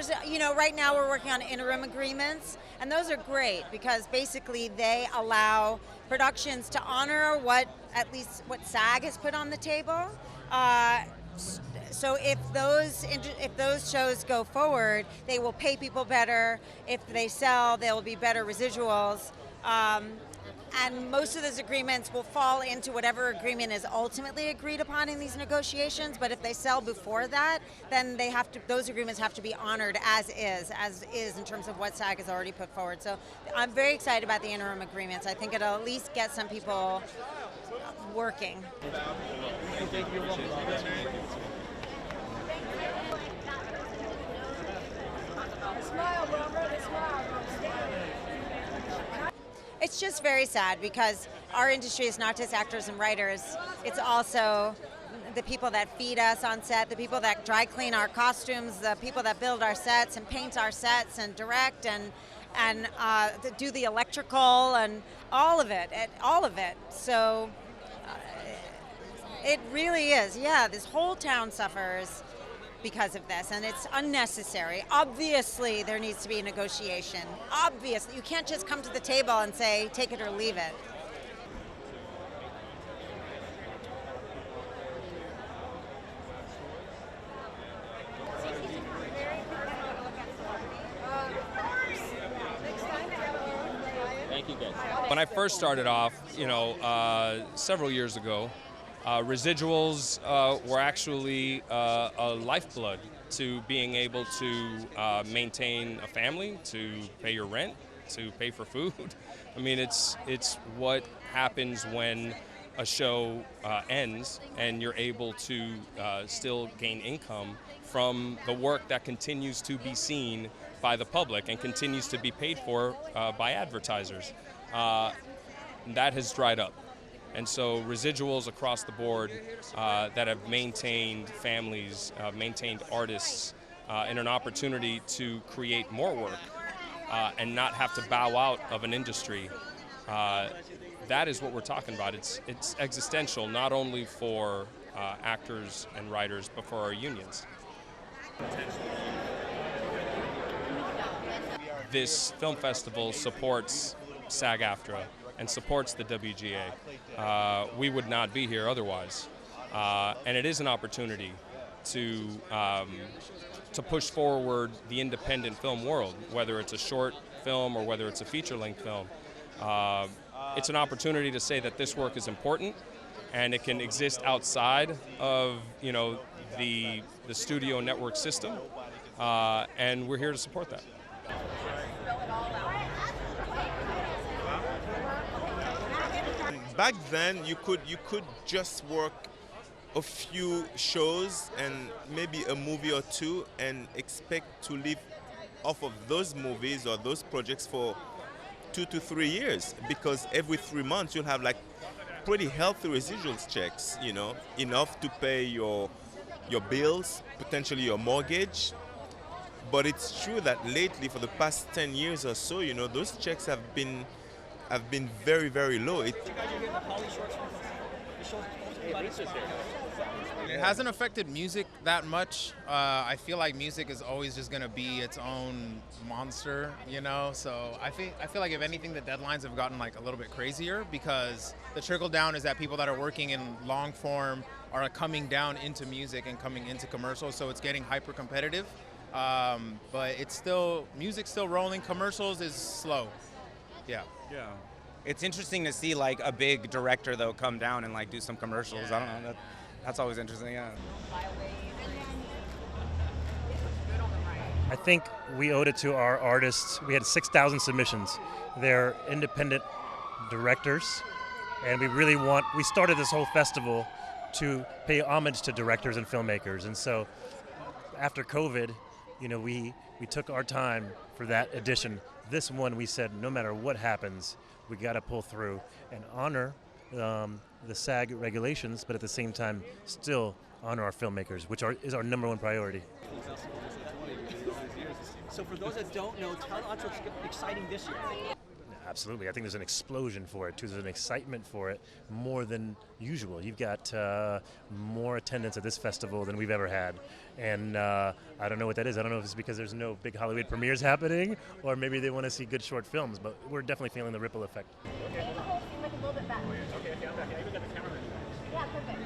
there's, right now we're working on interim agreements, and those are great because basically they allow productions to honor at least what SAG has put on the table. So if those shows go forward, they will pay people better. If they sell, there will be better residuals. And most of those agreements will fall into whatever agreement is ultimately agreed upon in these negotiations. But if they sell before that, then those agreements have to be honored as is in terms of what SAG has already put forward. So I'm very excited about the interim agreements. I think it'll at least get some people working. Smile, brother, smile. It's just very sad because our industry is not just actors and writers, it's also the people that feed us on set, the people that dry clean our costumes, the people that build our sets and paint our sets and direct and do the electrical and all of it. So it really is, this whole town suffers because of this, and it's unnecessary. Obviously, there needs to be a negotiation. Obviously, you can't just come to the table and say, take it or leave it. Thank you, guys. When I first started off, several years ago, residuals were actually a lifeblood to being able to maintain a family, to pay your rent, to pay for food. I mean, it's what happens when a show ends and you're able to still gain income from the work that continues to be seen by the public and continues to be paid for by advertisers. That has dried up. And so residuals across the board that have maintained families, maintained artists, and an opportunity to create more work and not have to bow out of an industry. That is what we're talking about. It's existential, not only for actors and writers, but for our unions. This film festival supports SAG-AFTRA and supports the WGA. We would not be here otherwise. And it is an opportunity to push forward the independent film world, whether it's a short film or whether it's a feature-length film. It's an opportunity to say that this work is important and it can exist outside of the studio network system, and we're here to support that. Back then, you could just work a few shows and maybe a movie or two and expect to live off of those movies or those projects for 2 to 3 years, because every 3 months you'll have like pretty healthy residuals checks, enough to pay your bills, potentially your mortgage. But it's true that lately, for the past 10 years or so, those checks have been very, very low. It hasn't affected music that much. I feel like music is always just going to be its own monster, So I feel like if anything, the deadlines have gotten like a little bit crazier because the trickle down is that people that are working in long form are coming down into music and coming into commercials, so it's getting hyper competitive. But music's still rolling. Commercials is slow. Yeah. It's interesting to see like a big director though come down and like do some commercials. Yeah. I don't know. That's always interesting. Yeah. I think we owed it to our artists. We had 6,000 submissions. They're independent directors, and we started this whole festival to pay homage to directors and filmmakers. And so after COVID, we took our time for that edition. This one, we said, no matter what happens, we got to pull through and honor the SAG regulations, but at the same time, still honor our filmmakers, which is our number one priority. So for those that don't know, tell us what's exciting this year. Absolutely. I think there's an explosion for it, too. There's an excitement for it more than usual. You've got more attendance at this festival than we've ever had. And I don't know what that is. I don't know if it's because there's no big Hollywood premieres happening, or maybe they want to see good short films, but we're definitely feeling the ripple effect. Okay. Make the whole scene like a little bit back. Okay, I'm back. I even got the cameraman. Yeah, perfect.